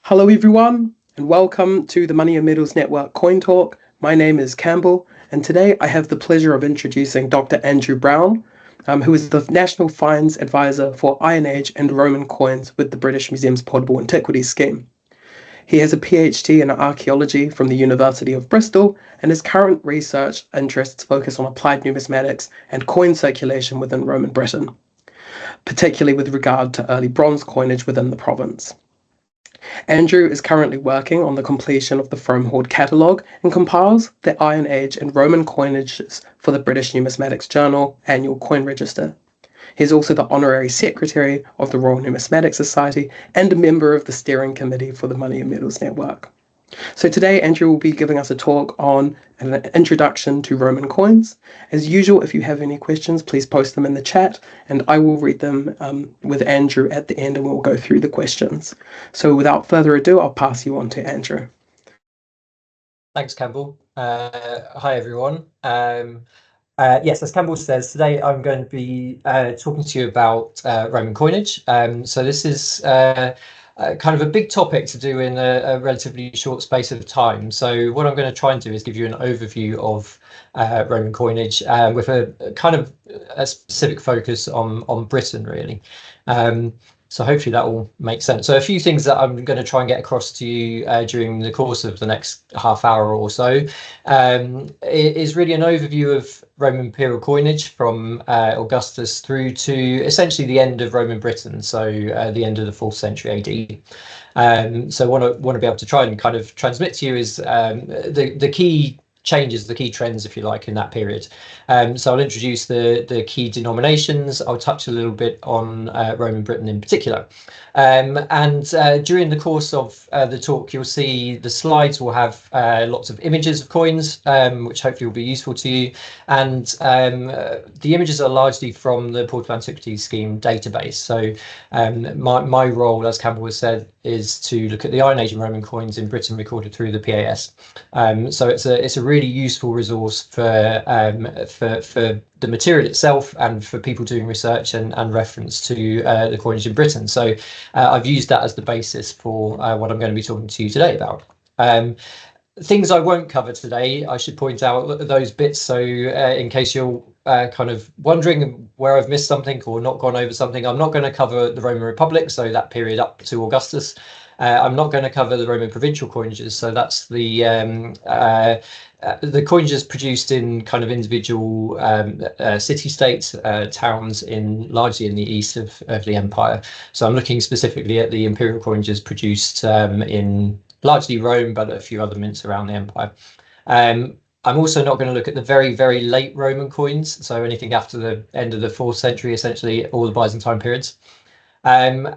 Hello everyone, and welcome to the Money and Metals Network Coin Talk. My name is Campbell, and today I have the pleasure of introducing Dr. Andrew Brown, who is the National Finance Advisor for Iron Age and Roman coins with the British Museum's Portable Antiquities Scheme. He has a PhD in archaeology from the University of Bristol, and his current research interests focus on applied numismatics and coin circulation within Roman Britain, particularly with regard to early bronze coinage within the province. Andrew is currently working on the completion of the Frome Hoard catalogue and compiles the Iron Age and Roman coinages for the British Numismatics Journal Annual Coin Register. He is also the Honorary Secretary of the Royal Numismatic Society and a member of the Steering Committee for the Money and Metals Network. So today, Andrew will be giving us a talk on an introduction to Roman coins. As usual, if you have any questions, please post them in the chat, and I will read them with Andrew at the end, and we'll go through the questions. So without further ado, I'll pass you on to Andrew. Thanks, Campbell. Hi, everyone. Yes, as Campbell says, today I'm going to be talking to you about Roman coinage. So this is kind of a big topic to do in a relatively short space of time. So what I'm going to try and do is give you an overview of Roman coinage with a kind of a specific focus on Britain, really. So hopefully that will make sense. So a few things that I'm going to try and get across to you during the course of the next half hour or so is really an overview of Roman imperial coinage from Augustus through to essentially the end of Roman Britain, so the end of the 4th century AD. So what I want to be able to try and kind of transmit to you is the key changes, the key trends, if you like, in that period. So I'll introduce the key denominations. I'll touch a little bit on Roman Britain in particular. And during the course of the talk, you'll see the slides will have lots of images of coins, which hopefully will be useful to you. And the images are largely from the Portable Antiquities Scheme database. So my role, as Campbell has said, is to look at the Iron Age and Roman coins in Britain recorded through the PAS. So it's a really useful resource for the material itself and for people doing research and reference to the coinage in Britain. So I've used that as the basis for what I'm going to be talking to you today about. Things I won't cover today, I should point out those bits. So in case you're kind of wondering where I've missed something or not gone over something, I'm not going to cover the Roman Republic, so that period up to Augustus. I'm not going to cover the Roman provincial coinages, so that's the coinages produced in kind of individual city-states, towns largely in the east of the empire. So I'm looking specifically at the imperial coinages produced in largely Rome, but a few other mints around the empire. I'm also not going to look at the very, very late Roman coins, so anything after the end of the 4th century, essentially all the Byzantine periods. And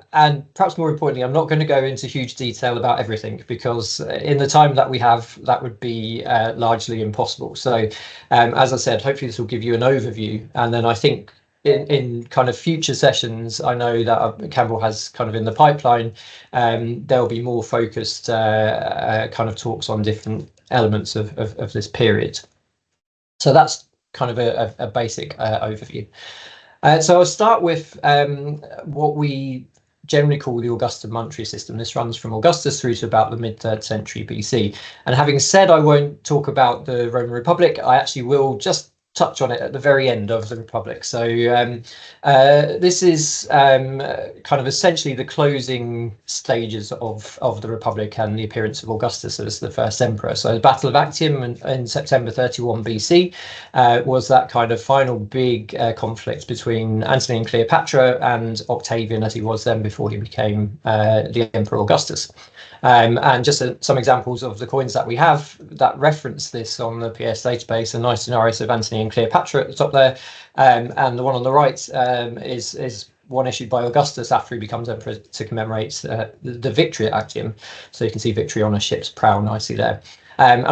perhaps more importantly, I'm not going to go into huge detail about everything, because in the time that we have, that would be largely impossible. So as I said, hopefully this will give you an overview. And then I think in kind of future sessions, I know that Campbell has kind of in the pipeline, there'll be more focused kind of talks on different elements of this period. So that's kind of a basic overview. So I'll start with what we generally call the Augustan monetary system. This runs from Augustus through to about the mid-3rd century BC. And having said I won't talk about the Roman Republic, I actually will just touch on it at the very end of the Republic. So this is kind of essentially the closing stages of the Republic and the appearance of Augustus as the first emperor. So the Battle of Actium in September 31 BC was that kind of final big conflict between Antony and Cleopatra and Octavian, as he was then before he became the Emperor Augustus. And just some examples of the coins that we have that reference this on the PS database: a nice denarius of Antony and Cleopatra at the top there, and the one on the right is one issued by Augustus after he becomes emperor to commemorate the victory at Actium. So you can see victory on a ship's prow nicely there. And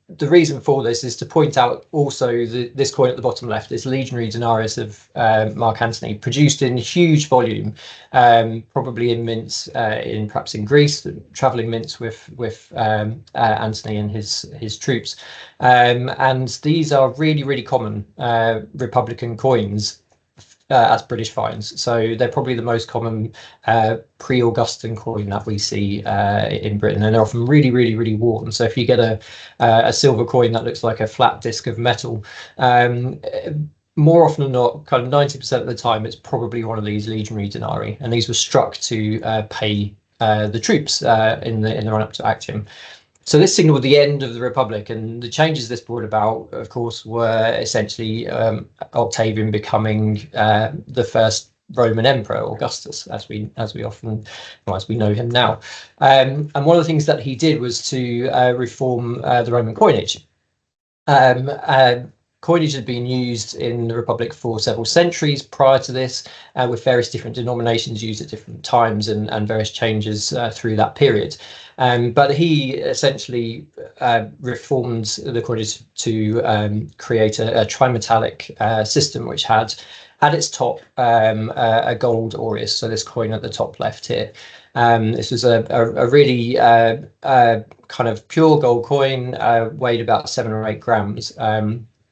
the reason for this is to point out also this coin at the bottom left, this legionary denarius of Mark Antony, produced in huge volume, probably in mints, perhaps in Greece, travelling mints with Antony and his troops. And these are really, really common Republican coins as British fines. So they're probably the most common pre-Augustan coin that we see in Britain, and they're often really, really, really worn. So if you get a silver coin that looks like a flat disc of metal, more often than not, kind of 90% of the time, it's probably one of these legionary denarii, and these were struck to pay the troops in the run-up to Actium. So this signaled the end of the Republic, and the changes this brought about, of course, were essentially Octavian becoming the first Roman Emperor, Augustus, as we know him now. And one of the things that he did was to reform the Roman coinage. Coinage had been used in the Republic for several centuries prior to this, with various different denominations used at different times and various changes through that period. But he essentially reformed the coinage to create a trimetallic system, which had at its top a gold aureus. So this coin at the top left here. This was a really kind of pure gold coin, weighed about 7 or 8 grams.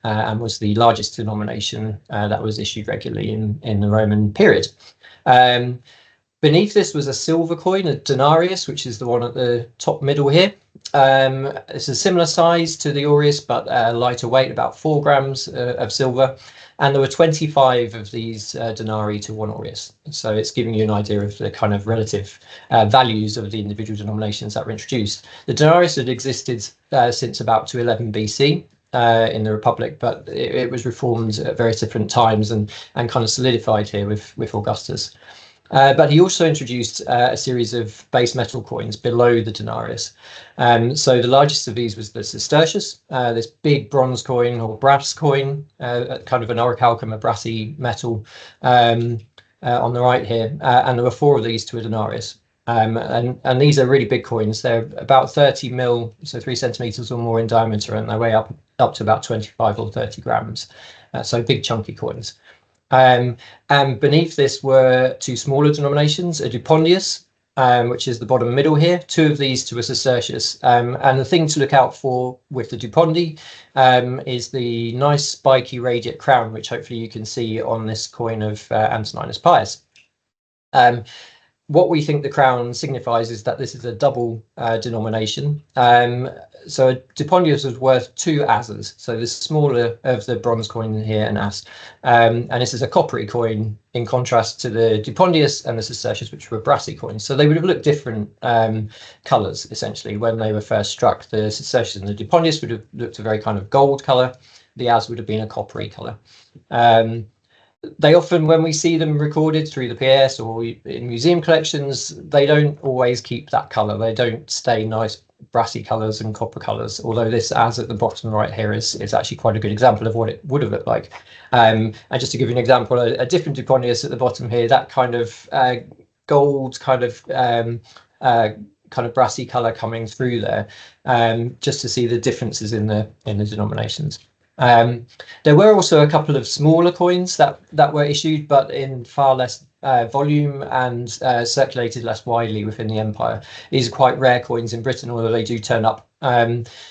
And was the largest denomination that was issued regularly in the Roman period. Beneath this was a silver coin, a denarius, which is the one at the top middle here. It's a similar size to the aureus, but lighter weight, about 4 grams of silver. And there were 25 of these denarii to 1 aureus. So it's giving you an idea of the kind of relative values of the individual denominations that were introduced. The denarius had existed since about 211 BC. In the Republic, but it was reformed at various different times and kind of solidified here with Augustus. But he also introduced a series of base metal coins below the denarius. So the largest of these was the sestertius, this big bronze coin or brass coin, kind of an orichalcum, a brassy metal on the right here. And there were 4 of these to a denarius. And these are really big coins. They're about 30 mil, so 3 centimeters or more in diameter, and they weigh up to about 25 or 30 grams. So big chunky coins. And beneath this were 2 smaller denominations, a dupondius, which is the bottom middle here, 2 of these to a sestertius. And the thing to look out for with the dupondi is the nice spiky radiate crown, which hopefully you can see on this coin of Antoninus Pius. What we think the crown signifies is that this is a double denomination. So a dupondius was worth 2 asses. So the smaller of the bronze coin here, an as. And this is a coppery coin in contrast to the dupondius and the sestertius, which were brassy coins. So they would have looked different colours, essentially, when they were first struck. The sestertius and the dupondius would have looked a very kind of gold colour. The as would have been a coppery colour. They often, when we see them recorded through the PS or in museum collections, they don't always keep that colour. They don't stay nice brassy colours and copper colours, although this as at the bottom right here is actually quite a good example of what it would have looked like. And just to give you an example, a different dupondius at the bottom here, that kind of gold kind of brassy colour coming through there, just to see the differences in the denominations. There were also a couple of smaller coins that were issued, but in far less volume and circulated less widely within the empire. These are quite rare coins in Britain, although they do turn up.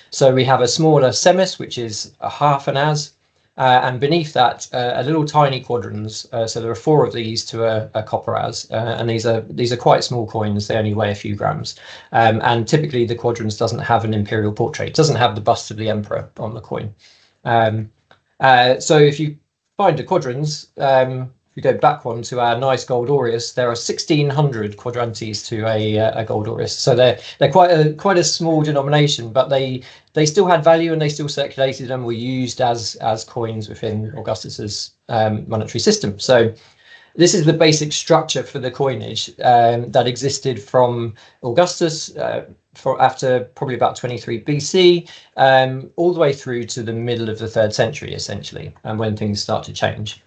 So we have a smaller semis, which is a half an as, and beneath that a little tiny quadrans. So there are 4 of these to a copper as, and these are quite small coins. They only weigh a few grams, and typically the quadrans doesn't have an imperial portrait. It doesn't have the bust of the emperor on the coin. So if you find a quadrans, if we go back one to our nice gold aureus, there are 1,600 quadrantes to a gold aureus. So they're quite a small denomination, but they still had value and they still circulated and were used as coins within Augustus's monetary system. So this is the basic structure for the coinage that existed from Augustus after probably about 23 BC, all the way through to the middle of the 3rd century, essentially, and when things start to change.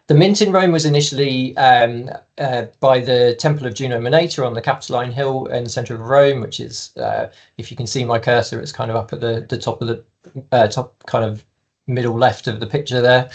The mint in Rome was initially by the Temple of Juno Moneta on the Capitoline Hill in the centre of Rome, which is, if you can see my cursor, it's kind of up at the top of the top kind of middle left of the picture there.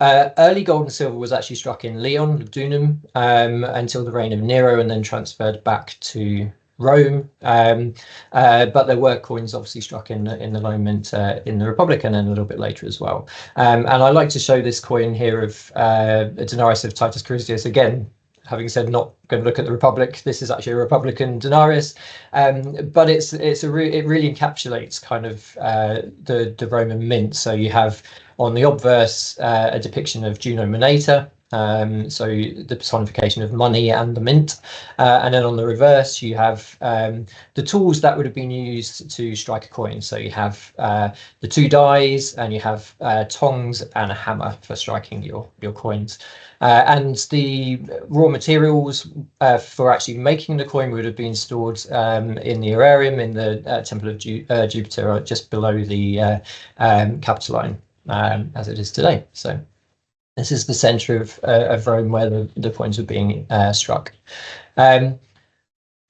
Early gold and silver was actually struck in Leon, Lugdunum, until the reign of Nero, and then transferred back to Rome, but there were coins obviously struck in the loan mint in the Republic, and then a little bit later as well. And I like to show this coin here of a denarius of Titus Carisius. Again, having said not going to look at the Republic, this is actually a Republican denarius, but it really encapsulates kind of the Roman mint. So you have on the obverse a depiction of Juno Moneta, so the personification of money and the mint, and then on the reverse you have the tools that would have been used to strike a coin. So you have the two dies, and you have tongs and a hammer for striking your coins. And the raw materials for actually making the coin would have been stored in the Aurarium in the Temple of Jupiter, just below the Capitoline, as it is today. So this is the centre of Rome where the coins were being struck.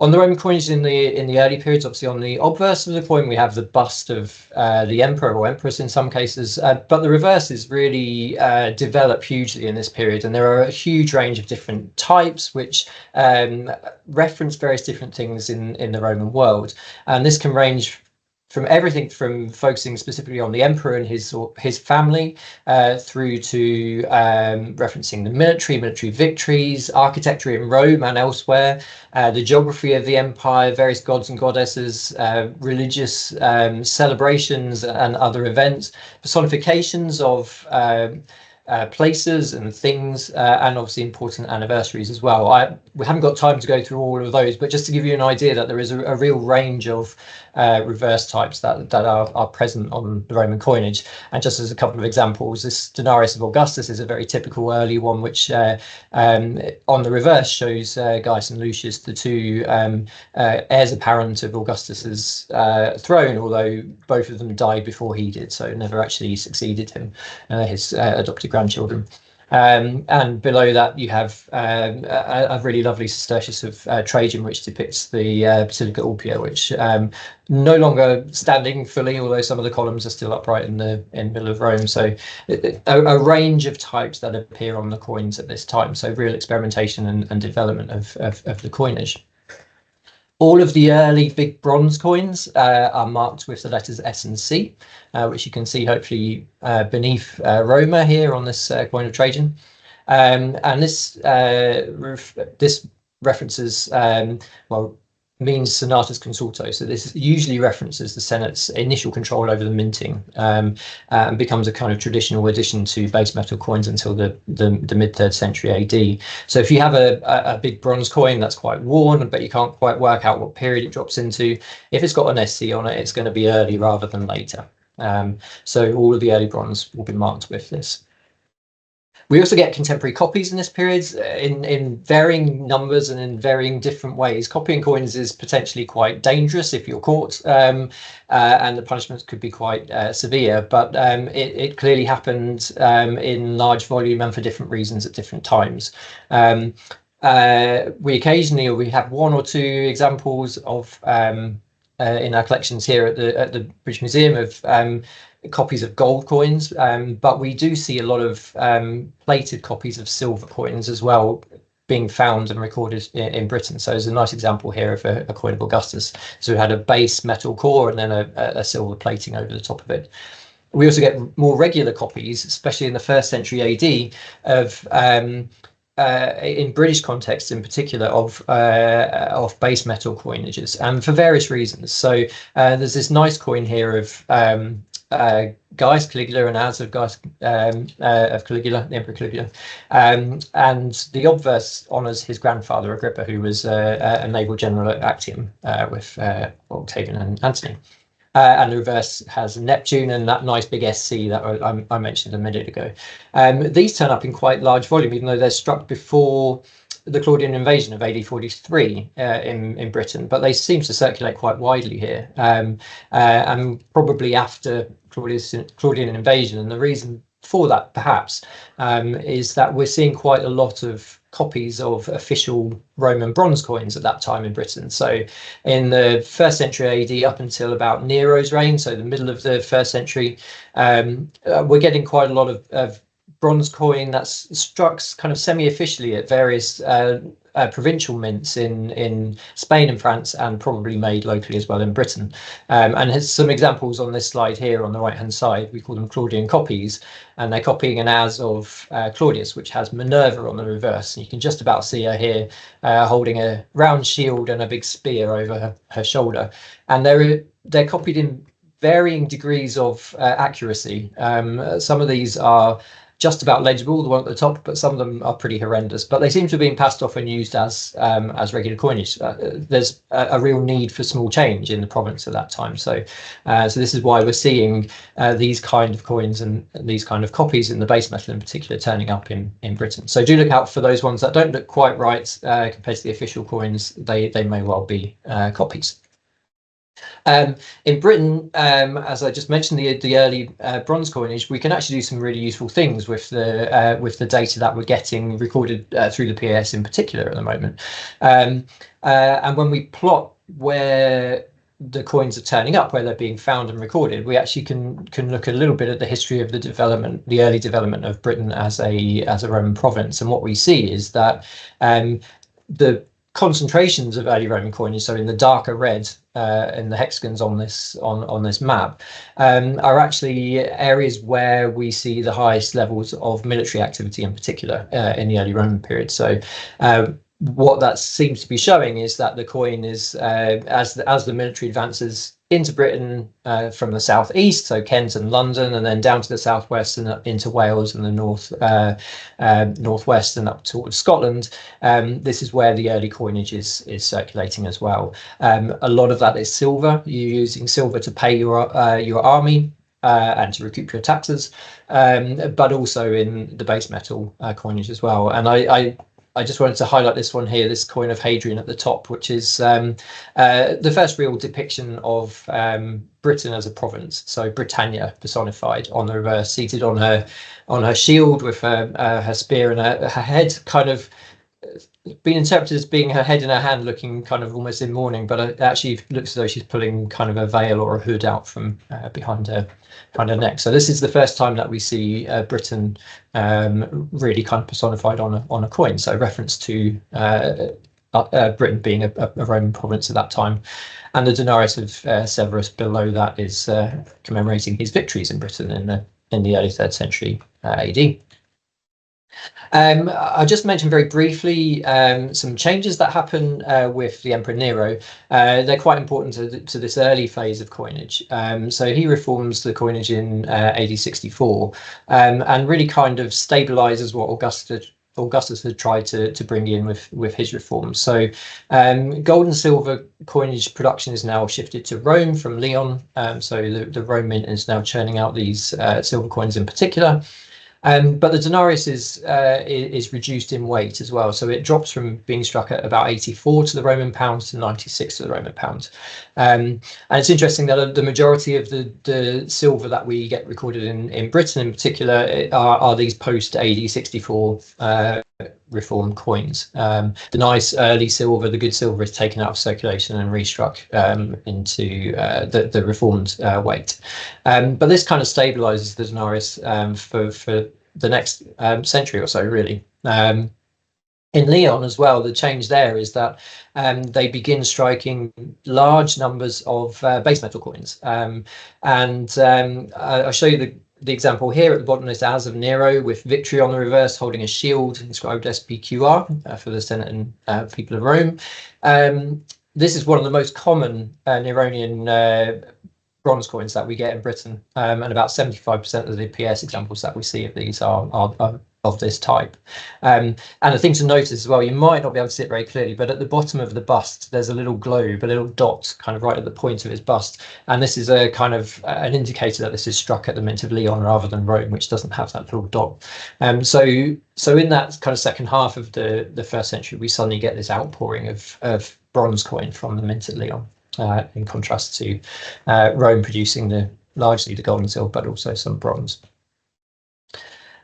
On the Roman coinage in the early periods, obviously on the obverse of the coin we have the bust of the emperor or empress in some cases, but the reverses really develop hugely in this period, and there are a huge range of different types which reference various different things in the Roman world, and this can range from everything from focusing specifically on the emperor and his family, through to referencing the military victories, architecture in Rome and elsewhere, the geography of the empire, various gods and goddesses, religious celebrations and other events, personifications of places and things, and obviously important anniversaries as well. We haven't got time to go through all of those, but just to give you an idea that there is a real range of reverse types that are present on the Roman coinage. And just as a couple of examples, this denarius of Augustus is a very typical early one, which on the reverse shows Gaius and Lucius, the two heirs apparent of Augustus's throne, although both of them died before he did, so never actually succeeded him, his adopted grandchildren. And below that you have a really lovely Sestertius of Trajan, which depicts the Basilica Ulpia, which no longer standing fully, although some of the columns are still upright in the middle of Rome. So a range of types that appear on the coins at this time. So real experimentation and development of the coinage. All of the early big bronze coins are marked with the letters S and C, which you can see hopefully beneath Roma here on this coin of Trajan. And this references, means senatus consulto. So this usually references the Senate's initial control over the minting, and becomes a kind of traditional addition to base metal coins until the mid 3rd century AD. So if you have a big bronze coin that's quite worn, but you can't quite work out what period it drops into, if it's got an SC on it, it's going to be early rather than later. So all of the early bronze will be marked with this. We also get contemporary copies in this period in varying numbers and in varying different ways. Copying coins is potentially quite dangerous if you're caught, and the punishments could be quite severe, but it clearly happened in large volume and for different reasons at different times. We have one or two examples of in our collections here at the British Museum of copies of gold coins, but we do see a lot of plated copies of silver coins as well being found and recorded in Britain. So there's a nice example here of a coin of Augustus. So we had a base metal core and then a silver plating over the top of it. We also get more regular copies, especially in the 1st century AD, of in British context in particular, of base metal coinages, and for various reasons. So there's this nice coin here of Gaius Caligula and as of Gaius of Caligula, the Emperor Caligula, and the obverse honours his grandfather Agrippa, who was a naval general at Actium with Octavian and Antony. And the reverse has Neptune and that nice big SC that I mentioned a minute ago. These turn up in quite large volume, even though they're struck before the Claudian invasion of AD 43 in Britain, but they seem to circulate quite widely here, and probably after Claudian invasion. And the reason for that, perhaps, is that we're seeing quite a lot of copies of official Roman bronze coins at that time in Britain. So in the 1st century AD up until about Nero's reign, so the middle of the 1st century, we're getting quite a lot of bronze coin that's struck kind of semi-officially at various provincial mints in Spain and France, and probably made locally as well in Britain. And there's some examples on this slide here on the right hand side. We call them Claudian copies, and they're copying an as of Claudius, which has Minerva on the reverse. And you can just about see her here holding a round shield and a big spear over her shoulder. And they're copied in varying degrees of accuracy. Some of these are just about legible, the one at the top, but some of them are pretty horrendous. But they seem to have been passed off and used as regular coinage. There's a real need for small change in the province at that time. So this is why we're seeing these kind of coins and these kind of copies in the base metal in particular turning up in Britain. So do look out for those ones that don't look quite right compared to the official coins. They may well be copies. In Britain, as I just mentioned, the early bronze coinage, we can actually do some really useful things with the data that we're getting recorded through the PAS in particular at the moment. And when we plot where the coins are turning up, where they're being found and recorded, we actually can look a little bit at the history of the early development of Britain as a Roman province. And what we see is that the concentrations of early Roman coinage, so in the darker red in the hexagons on this map, are actually areas where we see the highest levels of military activity in particular in the early Roman period. So what that seems to be showing is that the coin is, as the military advances into Britain from the southeast, so Kent and London, and then down to the southwest and up into Wales and the northwest and up towards Scotland. This is where the early coinage is circulating as well. A lot of that is silver. You're using silver to pay your army and to recoup your taxes, but also in the base metal coinage as well. And I just wanted to highlight this one here, this coin of Hadrian at the top, which is the first real depiction of Britain as a province. So Britannia personified on the reverse, seated on her shield with her spear and her head kind of been interpreted as being her head in her hand, looking kind of almost in mourning, but it actually looks as though she's pulling kind of a veil or a hood out from behind her neck. So this is the first time that we see Britain really kind of personified on a coin. So reference to Britain being a Roman province at that time. And the denarius of Severus below that is commemorating his victories in Britain in the early 3rd century AD. I just mentioned very briefly some changes that happen with the Emperor Nero. They're quite important to this early phase of coinage. So he reforms the coinage in AD 64 and really kind of stabilizes what Augustus had tried to bring in with his reforms. So gold and silver coinage production is now shifted to Rome from Leon. So the Rome Mint is now churning out these silver coins in particular. But the denarius is reduced in weight as well, so it drops from being struck at about 84 to the Roman pound to 96 to the Roman pound. And it's interesting that the majority of the silver that we get recorded in Britain in particular are these post AD 64 reformed coins. The nice early silver, the good silver, is taken out of circulation and restruck into the reformed weight. But this kind of stabilizes the denarius for the next century or so, really. In Leon as well, the change there is that they begin striking large numbers of base metal coins. I'll show you the example here at the bottom is as of Nero with victory on the reverse, holding a shield inscribed SPQR for the Senate and people of Rome. This is one of the most common Neronian bronze coins that we get in Britain, and about 75% of the PS examples that we see of these are of this type. And the thing to notice as well, you might not be able to see it very clearly, but at the bottom of the bust there's a little globe, a little dot kind of right at the point of his bust, and this is a kind of an indicator that this is struck at the Mint of Leon rather than Rome, which doesn't have that little dot. So in that kind of second half of the 1st century, we suddenly get this outpouring of bronze coin from the Mint at Leon, in contrast to Rome producing largely the gold and silver, but also some bronze.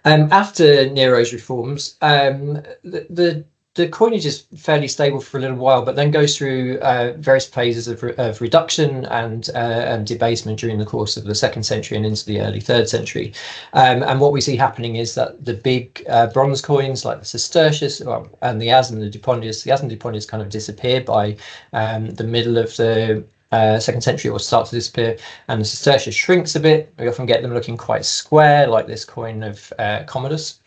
After Nero's reforms, the the coinage is fairly stable for a little while, but then goes through various phases of reduction and debasement during the course of the 2nd century and into the early 3rd century. And what we see happening is that the big bronze coins like the sestertius and the as and the dupondius kind of disappear by the middle of the 2nd century, or start to disappear, and the sestertius shrinks a bit. We often get them looking quite square, like this coin of Commodus.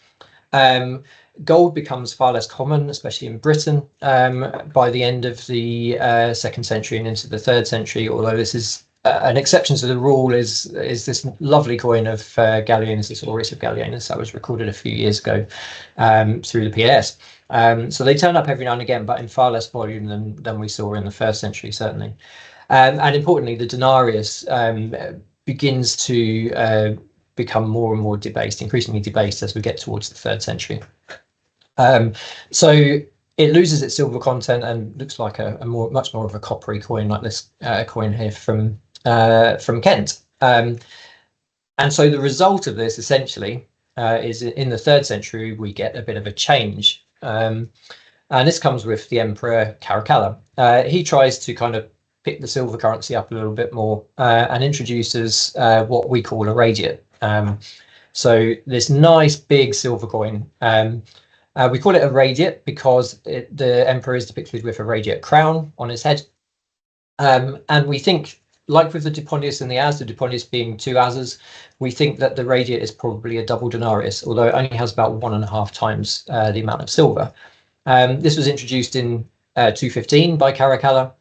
Gold becomes far less common, especially in Britain, by the end of the 2nd century and into the 3rd century, although this is an exception to the rule is this lovely coin of Gallienus, this Aureus of Gallienus, that was recorded a few years ago through the PAS. So they turn up every now and again, but in far less volume than we saw in the 1st century, certainly. And importantly, the denarius begins to become more and more debased, increasingly debased as we get towards the 3rd century. So it loses its silver content and looks like much more of a coppery coin, like this coin here from Kent. And so the result of this essentially is in the 3rd century we get a bit of a change, and this comes with the Emperor Caracalla. He tries to kind of pick the silver currency up a little bit more and introduces what we call a radiate. So this nice big silver coin. We call it a radiate because the emperor is depicted with a radiate crown on his head. And we think, like with the dupondius and the as, the dupondius being 2 asses, we think that the radiate is probably a double denarius, although it only has about 1.5 times the amount of silver. This was introduced in 215 by Caracalla.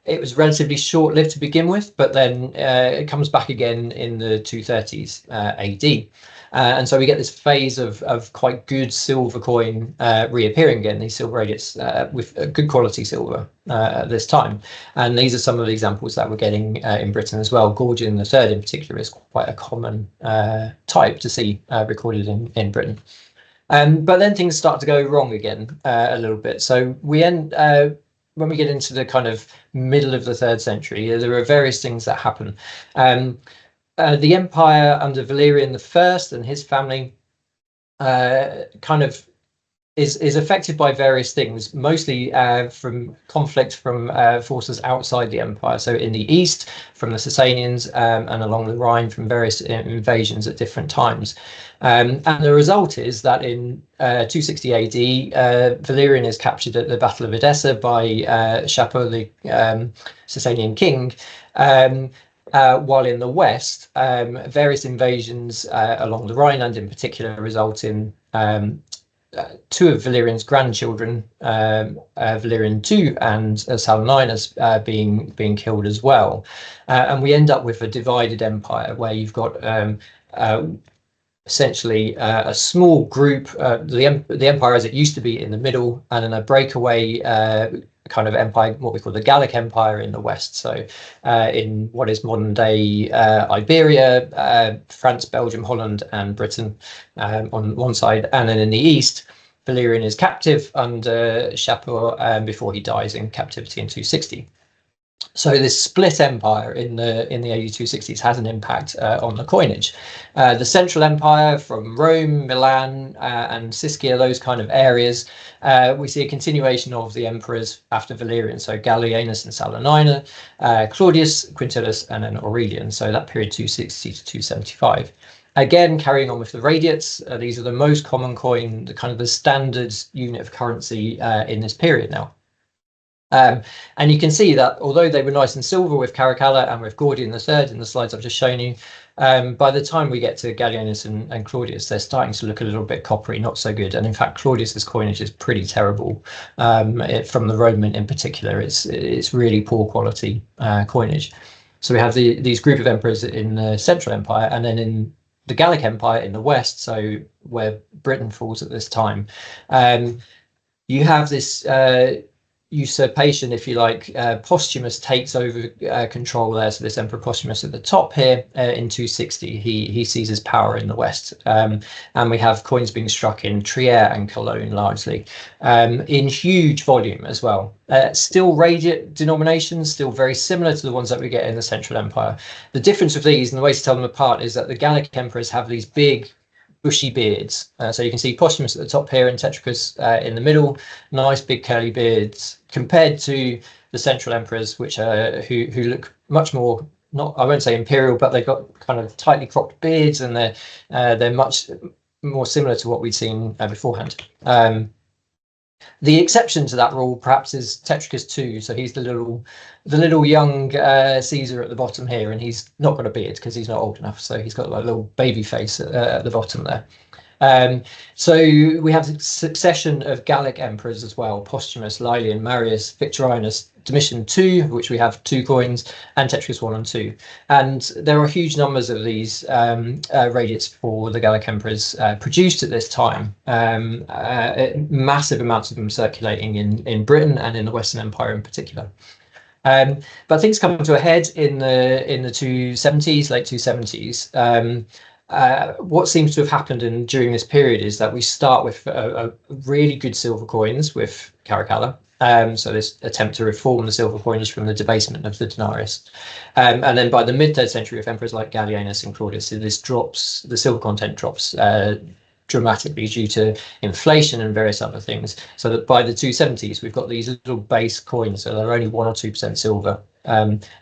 It was relatively short-lived to begin with, but then it comes back again in the 230s AD. And so we get this phase of quite good silver coin reappearing again, these silver radiates with good quality silver at this time. And these are some of the examples that we're getting in Britain as well. Gordian III in particular is quite a common type to see recorded in Britain. But then things start to go wrong again a little bit. So we end... when we get into the kind of middle of the 3rd century, there are various things that happen. The empire under Valerian I and his family kind of is affected by various things, mostly from conflict from forces outside the empire. So in the east, from the Sasanians, and along the Rhine from various invasions at different times. And the result is that in 260 AD, Valerian is captured at the Battle of Edessa by Chapo, the Sasanian king. While in the west, various invasions along the Rhineland in particular result in 2 of Valerian's grandchildren, Valerian II and Saturninus, being killed as well. And we end up with a divided empire where you've got essentially a small group, the empire as it used to be in the middle, and then a breakaway kind of empire, what we call the Gallic Empire in the west. So in what is modern day Iberia, France, Belgium, Holland and Britain on one side, and then in the east Valerian is captive under Chapo before he dies in captivity in 260. So this split empire in the AD 260s has an impact on the coinage. The Central Empire from Rome, Milan and Siscia, those kind of areas, we see a continuation of the emperors after Valerian. So Gallienus and Saturninus, Claudius, Quintillus and then Aurelian. So that period 260 to 275. Again, carrying on with the radiates, these are the most common coin, the kind of the standard unit of currency in this period now. And you can see that although they were nice and silver with Caracalla and with Gordian III in the slides I've just shown you, by the time we get to Gallienus and Claudius, they're starting to look a little bit coppery, not so good. And in fact, Claudius's coinage is pretty terrible. From the Roman in particular, it's really poor quality coinage. So we have these group of emperors in the Central Empire, and then in the Gallic Empire in the west, so where Britain falls at this time, you have this usurpation, if you like. Posthumus takes over control there. So this Emperor Posthumus at the top here in 260, he seizes power in the west, and we have coins being struck in Trier and Cologne largely, in huge volume as well. Still radiate denominations, still very similar to the ones that we get in the Central Empire. The difference with these and the way to tell them apart is that the Gallic emperors have these big bushy beards. So you can see Posthumus at the top here and Tetricus in the middle, nice big curly beards, compared to the central emperors, which are who look much more, not, I won't say imperial, but they've got kind of tightly cropped beards, and they're much more similar to what we'd seen beforehand. The exception to that rule perhaps is Tetricus II. So he's the little young Caesar at the bottom here, and he's not got a beard because he's not old enough. So he's got like a little baby face at the bottom there. So we have a succession of Gallic emperors as well: Posthumus, Laelian, Marius, Victorinus, Domitian II, of which we have 2 coins, and Tetricus I and II. And there are huge numbers of these radiates for the Gallic emperors produced at this time. Massive amounts of them circulating in Britain and in the Western Empire in particular. But things come to a head in the 270s, late 270s. What seems to have happened during this period is that we start with really good silver coins with Caracalla. So this attempt to reform the silver coinage from the debasement of the denarius. And then by the mid-3rd century, with emperors like Gallienus and Claudius, the silver content drops dramatically due to inflation and various other things. So that by the 270s, we've got these little base coins, so they're only 1 or 2% silver.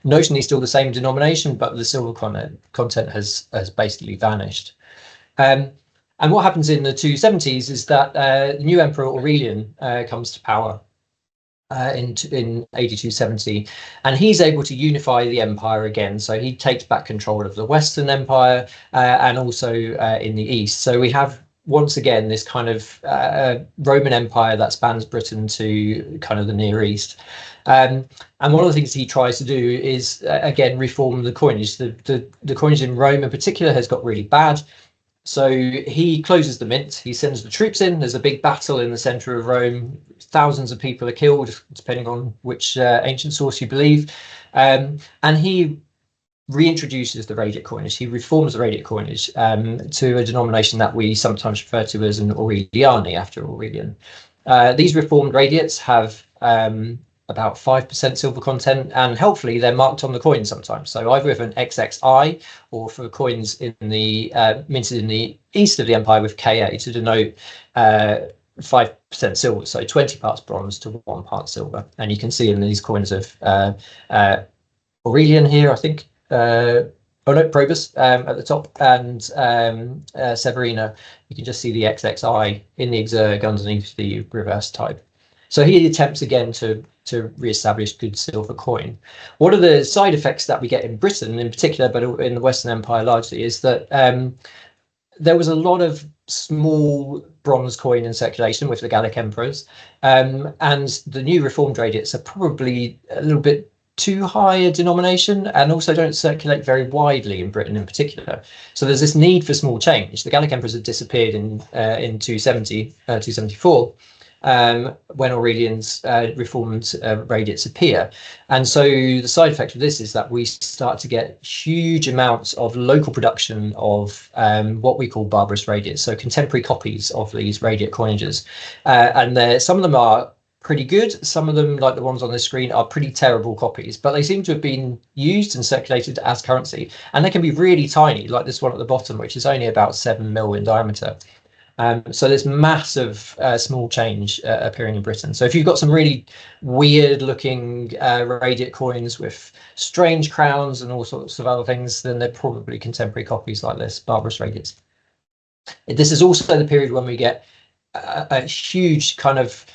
Notionally still the same denomination, but the silver content has basically vanished. And what happens in the 270s is that the new emperor Aurelian comes to power in AD 270, and he's able to unify the empire again. So he takes back control of the Western Empire and also in the East. So we have once again this kind of Roman Empire that spans Britain to kind of the Near East. And one of the things he tries to do is again reform the coinage. The coinage in Rome in particular has got really bad. So he closes the mint, he sends the troops in, there's a big battle in the centre of Rome, thousands of people are killed, depending on which ancient source you believe, and he reintroduces the radiate coinage, he reforms the radiate coinage to a denomination that we sometimes refer to as an Aureliani, after Aurelian. These reformed radiates have about 5% silver content, and helpfully they're marked on the coin sometimes. So either with an XXI, or for coins in the minted in the east of the empire with Ka to denote 5% silver, so 20 parts bronze to 1 part silver. And you can see in these coins of Aurelian here, I think, Probus at the top, and Severina, you can just see the XXI in the exerg underneath the reverse type. So he attempts again to re-establish good silver coin. One of the side effects that we get in Britain in particular, but in the Western Empire largely, is that there was a lot of small bronze coin in circulation with the Gallic emperors, and the new reformed radiates are probably a little bit too high a denomination, and also don't circulate very widely in Britain in particular. So there's this need for small change. The Gallic emperors had disappeared in 274. When Aurelian's reformed radiates appear. And so the side effect of this is that we start to get huge amounts of local production of what we call barbarous radiates, so contemporary copies of these radiate coinages. And some of them are pretty good, some of them, like the ones on the screen, are pretty terrible copies, but they seem to have been used and circulated as currency. And they can be really tiny, like this one at the bottom, which is only about 7 mil in diameter. So there's massive small change appearing in Britain. So if you've got some really weird looking radiate coins with strange crowns and all sorts of other things, then they're probably contemporary copies like this, barbarous radiates. This is also the period when we get a huge kind of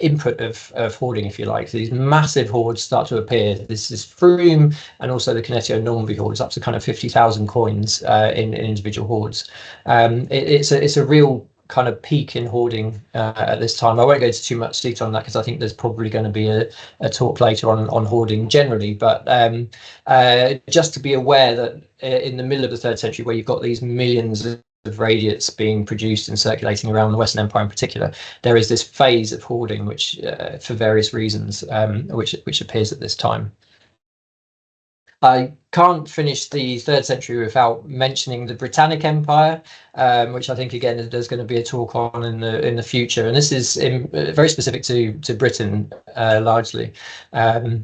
input of hoarding, if you like. So these massive hoards start to appear. This is Froome, and also the Connetio Normanby hoards, up to kind of 50,000 coins in individual hoards. It's a real kind of peak in hoarding at this time. I won't go into too much detail on that because I think there's probably going to be a talk later on hoarding generally, but just to be aware that in the middle of the 3rd century, where you've got these millions of radiates being produced and circulating around the Western Empire in particular, there is this phase of hoarding which for various reasons which appears at this time. I can't finish the 3rd century without mentioning the Britannic Empire, which I think again there's going to be a talk on in the future, and this is very specific to Britain largely, where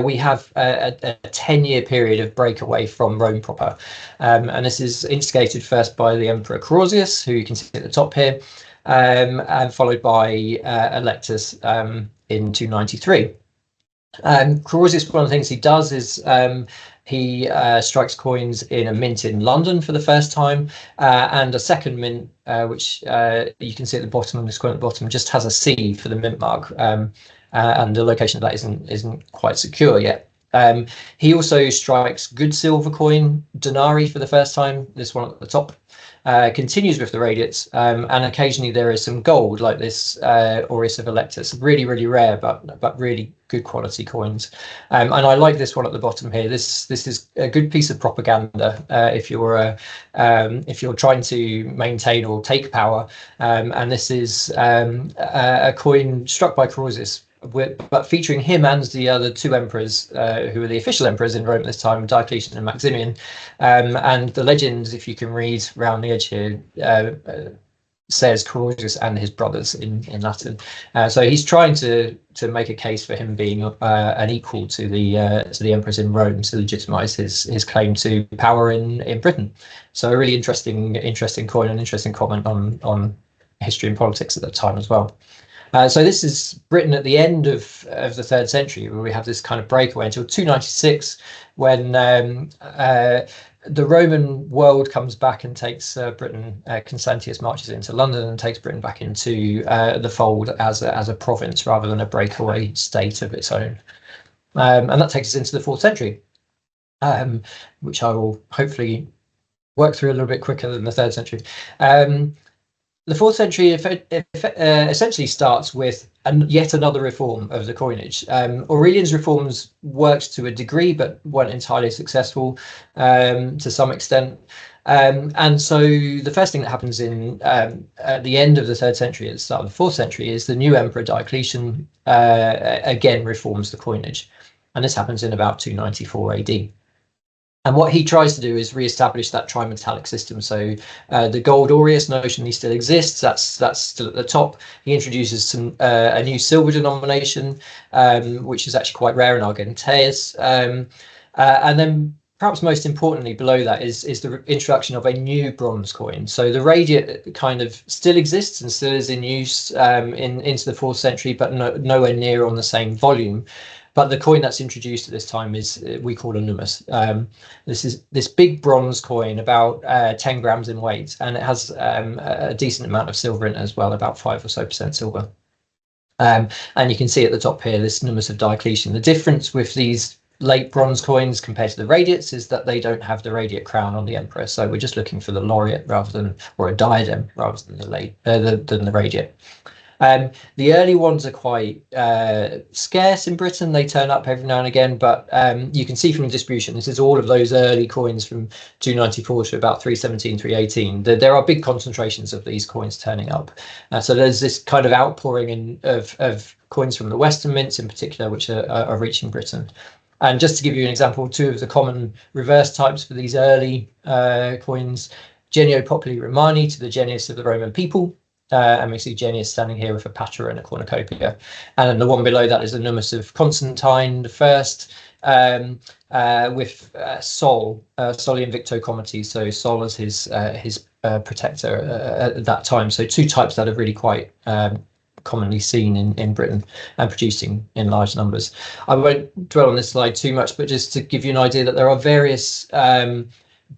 we have a 10-year period of breakaway from Rome proper, and this is instigated first by the Emperor Claudius, who you can see at the top here, and followed by Electus in 293. Claudius, one of the things he does is he strikes coins in a mint in London for the first time, and a second mint, which you can see at the bottom of this coin at the bottom, just has a C for the mint mark, and the location of that isn't quite secure yet. He also strikes good silver coin, denarii, for the first time, this one at the top. Continues with the radiates, and occasionally there is some gold, like this Aureus of Electus, really rare but really good quality coins. And I like this one at the bottom here. This is a good piece of propaganda if you're trying to maintain or take power. And this is a coin struck by Claudius, but featuring him and the other two emperors who were the official emperors in Rome at this time, Diocletian and Maximian. And the legend, if you can read around the edge here, says Claudius and his brothers in Latin. So he's trying to make a case for him being an equal to the emperors in Rome, to legitimize his claim to power in Britain. So a really interesting coin, and interesting comment on history and politics at that time as well. So this is Britain at the end of the 3rd century, where we have this kind of breakaway until 296, when the Roman world comes back and takes Britain. Constantius marches into London and takes Britain back into the fold as a province rather than a breakaway state of its own. And that takes us into the 4th century, which I will hopefully work through a little bit quicker than the 3rd century. The 4th century essentially starts with yet another reform of the coinage. Aurelian's reforms worked to a degree, but weren't entirely successful to some extent. And so the first thing that happens at the end of the 3rd century, at the start of the 4th century, is the new emperor Diocletian again reforms the coinage. And this happens in about 294 AD. And what he tries to do is re-establish that trimetallic system. So the gold aureus notionally still exists. That's still at the top. He introduces a new silver denomination, which is actually quite rare in Argenteus. And then perhaps most importantly below that is the introduction of a new bronze coin. So the radiate kind of still exists and still is in use into the 4th century, but nowhere near on the same volume. But the coin that's introduced at this time is we call a numis. This is this big bronze coin, about 10 grams in weight, and it has a decent amount of silver in it as well, about 5% or so silver. And you can see at the top here this numis of Diocletian. The difference with these late bronze coins compared to the radiates is that they don't have the radiate crown on the emperor. So we're just looking for the laureate or a diadem rather than the radiate. The early ones are quite scarce in Britain. They turn up every now and again, but you can see from the distribution, this is all of those early coins from 294 to about 317, 318. There are big concentrations of these coins turning up. So there's this kind of outpouring of coins from the Western mints in particular, which are reaching Britain. And just to give you an example, two of the common reverse types for these early coins, Genio Populi Romani to the genius of the Roman people. And we see Genius standing here with a patera and a cornucopia. And then the one below that is the numis of Constantine I, with Sol, Soli Invicto Comity, so Sol as his protector at that time. So two types that are really quite commonly seen in Britain and producing in large numbers. I won't dwell on this slide too much, but just to give you an idea that there are various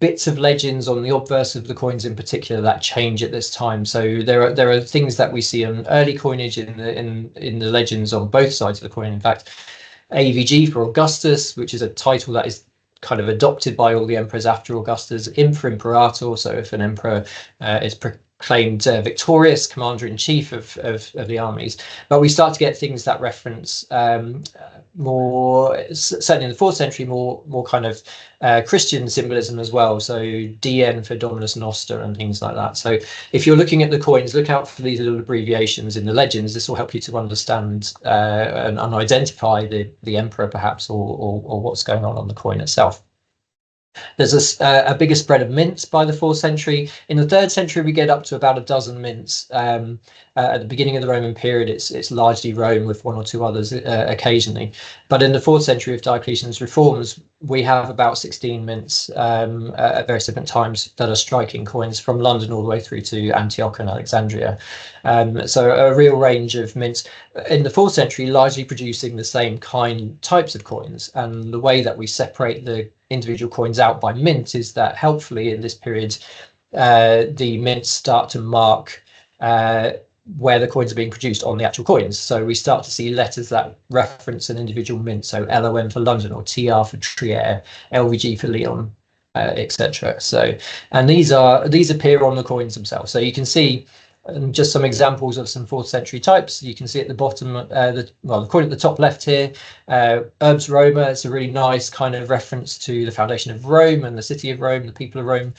bits of legends on the obverse of the coins in particular that change at this time. So there are things that we see on early coinage in the legends on both sides of the coin. In fact, AVG for Augustus, which is a title that is kind of adopted by all the emperors after Augustus. Imper Imperator, so if an emperor is claimed victorious commander-in-chief of the armies, but we start to get things that reference more, certainly in the 4th century, more kind of Christian symbolism as well. So DN for Dominus Noster and things like that. So if you're looking at the coins, look out for these little abbreviations in the legends. This will help you to understand and identify the emperor perhaps, or what's going on the coin itself. There's a bigger spread of mints by the 4th century. In the 3rd century, we get up to about a dozen mints. At the beginning of the Roman period, it's largely Rome with one or two others occasionally. But in the 4th century of Diocletian's reforms, we have about 16 mints at various different times that are striking coins from London all the way through to Antioch and Alexandria. So a real range of mints in the 4th century, largely producing the same types of coins. And the way that we separate the individual coins out by mint is that helpfully in this period, the mints start to mark where the coins are being produced on the actual coins. So we start to see letters that reference an individual mint. So LOM for London, or TR for Trier, LVG for Lyon, etc. So, and these appear on the coins themselves. So you can see just some examples of some 4th century types. You can see at the bottom, the coin at the top left here, Urbs Roma. It's a really nice kind of reference to the foundation of Rome and the city of Rome, the people of Rome.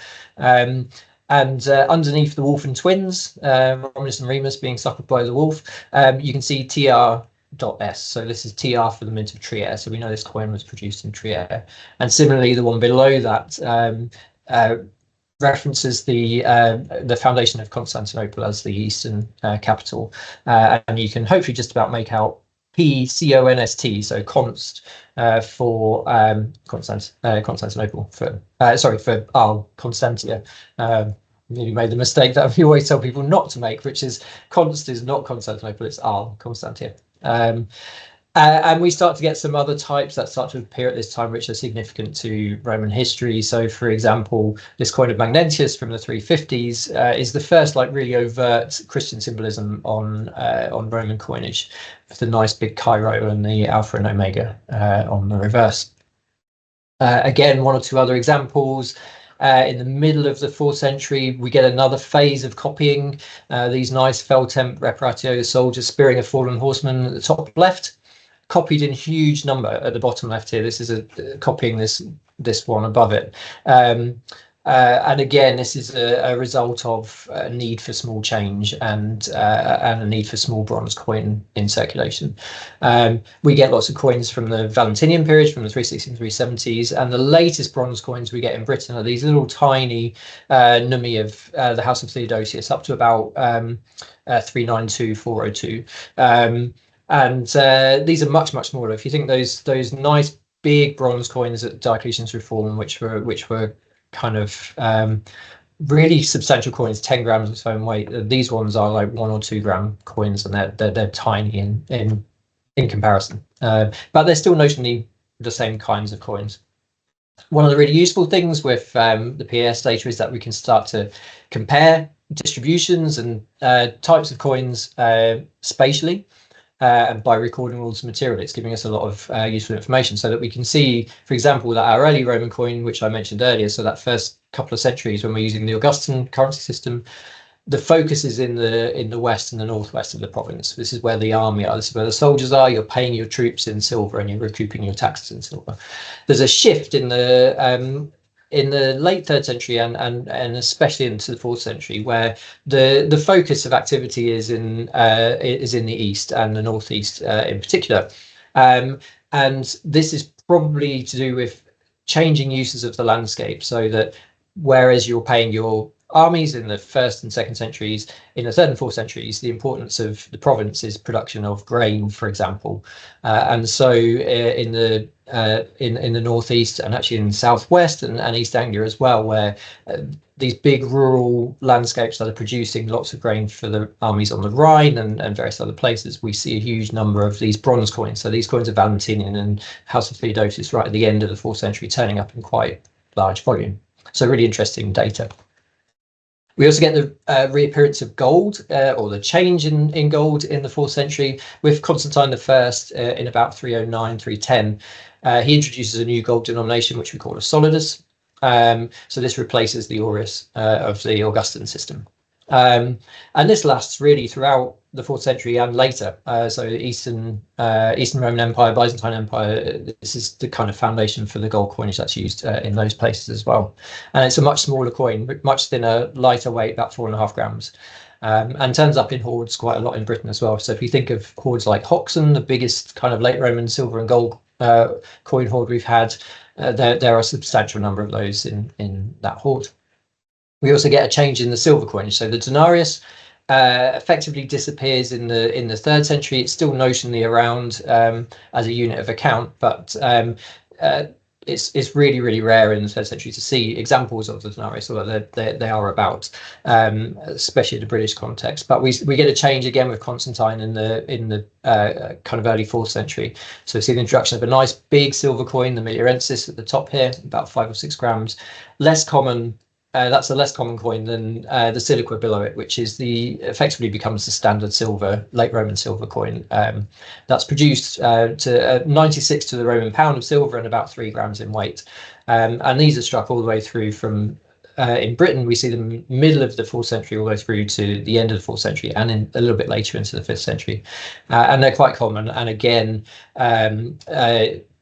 And underneath the wolf and twins, Romulus and Remus being suckled by the wolf, you can see TR.S. So this is TR for the mint of Trier. So we know this coin was produced in Trier. And similarly, the one below that references the foundation of Constantinople as the Eastern capital. And you can hopefully just about make out PCONST, so const for Constantinople, for Constantia. Maybe made the mistake that we always tell people not to make, which is const is not Constantinople, it's Constantia. And we start to get some other types that start to appear at this time, which are significant to Roman history. So, for example, this coin of Magnentius from the 350s is the first, like, really overt Christian symbolism on Roman coinage, with the nice big Cairo and the Alpha and Omega on the reverse. Again, one or two other examples. In the middle of the 4th century, we get another phase of copying. These nice Feltemp Reparatio soldiers spearing a fallen horseman at the top left, copied in huge number at the bottom left here. This is copying this one above it. And again, this is a result of a need for small change and a need for small bronze coin in circulation. We get lots of coins from the Valentinian period, from the 360s and 370s, and the latest bronze coins we get in Britain are these little tiny numi of the House of Theodosius, up to about 392, 402. And these are much smaller. If you think those nice big bronze coins at Diocletian's reform, which were kind of really substantial coins, 10 grams of its own weight, these ones are like 1 or 2 gram coins, and they're tiny in comparison, but they're still notionally the same kinds of coins. One of the really useful things with the PS data is that we can start to compare distributions and types of coins spatially. And by recording all this material, it's giving us a lot of useful information, so that we can see, for example, that our early Roman coin, which I mentioned earlier, so that first couple of centuries when we're using the Augustan currency system, the focus is in the west and the northwest of the province. This is where the army are. This is where the soldiers are. You're paying your troops in silver and you're recouping your taxes in silver. There's a shift in the late 3rd century and especially into the 4th century, where the focus of activity is in the east and the northeast in particular, and this is probably to do with changing uses of the landscape, so that whereas you're paying your armies in the 1st and 2nd centuries, in the 3rd and 4th centuries, the importance of the province is production of grain, for example, and so in the northeast and actually in the southwest and East Anglia as well, where these big rural landscapes that are producing lots of grain for the armies on the Rhine and various other places, we see a huge number of these bronze coins. So these coins are Valentinian and House of Theodosius right at the end of the 4th century, turning up in quite large volume. So really interesting data. We also get the reappearance of gold, or the change in gold in the 4th century, with Constantine I in about 309, 310. He introduces a new gold denomination, which we call a solidus. So this replaces the aureus of the Augustan system. And this lasts really throughout the 4th century and later. So Eastern Roman Empire, Byzantine Empire, this is the kind of foundation for the gold coinage that's used in those places as well. And it's a much smaller coin, much thinner, lighter weight, about 4.5 grams. And turns up in hoards quite a lot in Britain as well. So if you think of hoards like Hoxton, the biggest kind of late Roman silver and gold coin hoard we've had, there are a substantial number of those in that hoard. We also get a change in the silver coinage. So the denarius effectively disappears in the 3rd century. It's still notionally around as a unit of account, but it's really, really rare in the 3rd century to see examples of the denarius, although they are about, especially in the British context. But we get a change again with Constantine in the kind of early 4th century. So we see the introduction of a nice big silver coin, the miliarensis at the top here, about 5 or 6 grams. Less common. That's a less common coin than the siliqua below it, which is effectively becomes the standard silver, late Roman silver coin. That's produced to 96 to the Roman pound of silver and about 3 grams in weight. And these are struck all the way through from, in Britain, we see them middle of the 4th century all the way through to the end of the 4th century, and in a little bit later into the 5th century. And they're quite common. And again,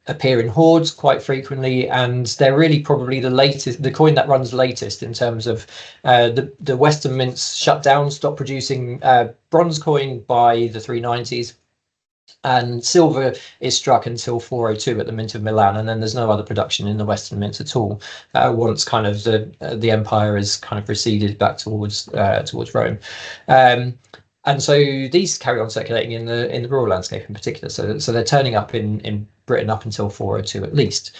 appear in hoards quite frequently, and they're really probably the coin that runs latest in terms of the Western mints shut down, stopped producing bronze coin by the 390s, and silver is struck until 402 at the Mint of Milan, and then there's no other production in the Western mints at all once kind of the empire is kind of receded back towards Rome. And so these carry on circulating in the rural landscape in particular. So they're turning up in Britain up until 402 at least.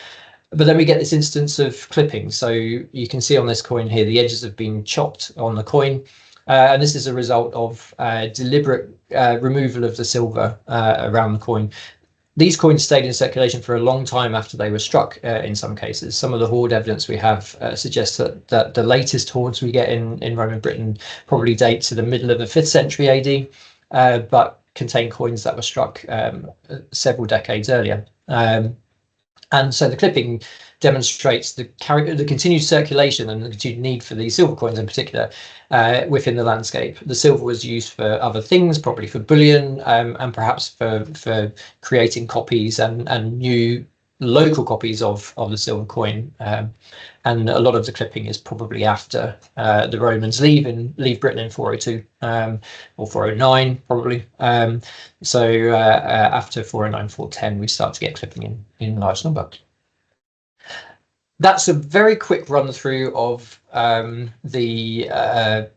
But then we get this instance of clipping. So you can see on this coin here, the edges have been chopped on the coin. And this is a result of deliberate removal of the silver around the coin. These coins stayed in circulation for a long time after they were struck in some cases. Some of the hoard evidence we have suggests that the latest hoards we get in Roman Britain probably date to the middle of the 5th century AD, but contain coins that were struck several decades earlier. And so the clipping demonstrates the continued circulation and the continued need for these silver coins in particular within the landscape. The silver was used for other things, probably for bullion, and perhaps for creating copies and new local copies of the silver coin. And a lot of the clipping is probably after the Romans leave Britain in 402 or 409 probably. So after 409, 410, we start to get clipping in large number. That's a very quick run through of the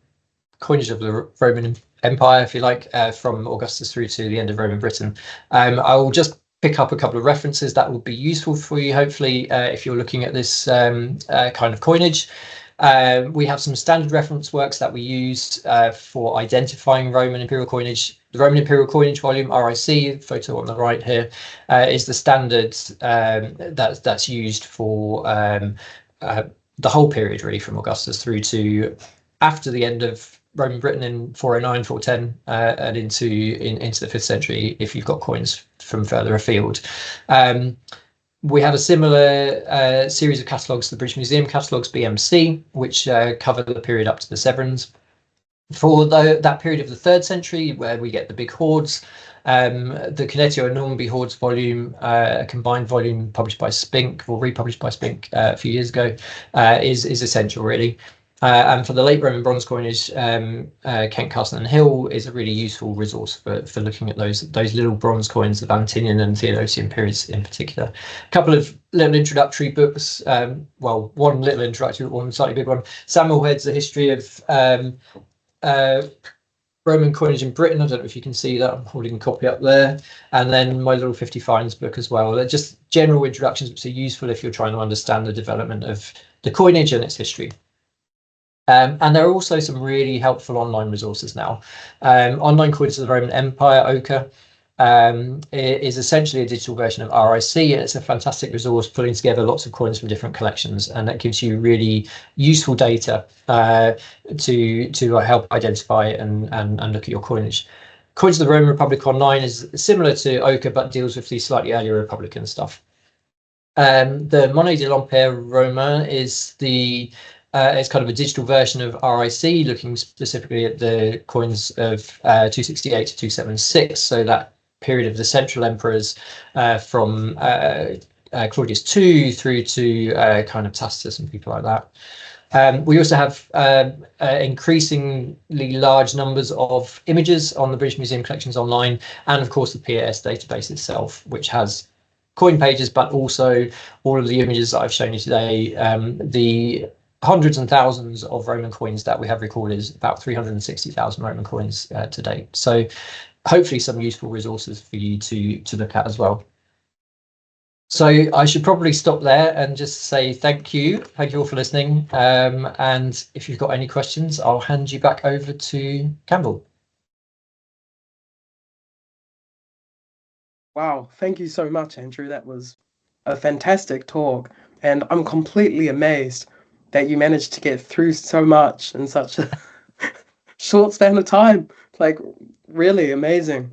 coinage of the Roman Empire, if you like, from Augustus through to the end of Roman Britain. I will just pick up a couple of references that will be useful for you, hopefully, if you're looking at this kind of coinage. We have some standard reference works that we used for identifying Roman imperial coinage. The Roman imperial coinage volume, RIC, photo on the right here, is the standard that's used for the whole period, really, from Augustus through to after the end of Roman Britain in 409, 410, and into the 5th century, if you've got coins from further afield. We have a similar series of catalogues, the British Museum catalogues, BMC, which cover the period up to the Severns. For that period of the 3rd century, where we get the big hoards, the Connetio and Normanby hoards volume, a combined volume published by Spink, or republished by Spink a few years ago, is essential, really. And for the late Roman bronze coinage, Kent, Castle and Hill is a really useful resource for looking at those little bronze coins, the Valentinian and Theodosian periods in particular. A couple of little introductory books, well, one little introductory, one slightly big one. Samuel Head's A History of Roman coinage in Britain. I don't know if you can see that, I'm holding a copy up there. And then my little 50 finds book as well. They're just general introductions which are useful if you're trying to understand the development of the coinage and its history. And there are also some really helpful online resources now. Online Coins of the Roman Empire, OCA, is essentially a digital version of RIC, and it's a fantastic resource pulling together lots of coins from different collections, and that gives you really useful data to help identify and look at your coinage. Coins of the Roman Republic Online is similar to OCA, but deals with the slightly earlier Republican stuff. The Monnaie de l'Empire Romain is the It's kind of a digital version of RIC, looking specifically at the coins of 268 to 276. So that period of the central emperors from Claudius II through to kind of Tacitus and people like that. We also have increasingly large numbers of images on the British Museum collections online, and of course the PAS database itself, which has coin pages, but also all of the images that I've shown you today. The hundreds and thousands of Roman coins that we have recorded is about 360,000 Roman coins to date. So hopefully some useful resources for you to look at as well. So I should probably stop there and just say thank you all for listening. And if you've got any questions, I'll hand you back over to Campbell. Wow, thank you so much, Andrew. That was a fantastic talk, and I'm completely amazed that you managed to get through so much in such a short span of time. Like, really amazing.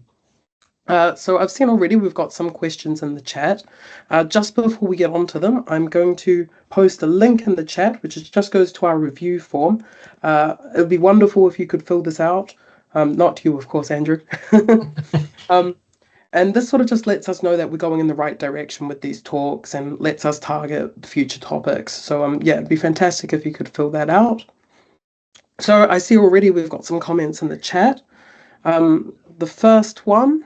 So I've seen already we've got some questions in the chat. Just before we get onto them, I'm going to post a link in the chat, which just goes to our review form. It would be wonderful if you could fill this out. Not you, of course, Andrew. And this sort of just lets us know that we're going in the right direction with these talks and lets us target future topics. So yeah, it'd be fantastic if you could fill that out. So I see already we've got some comments in the chat. The first one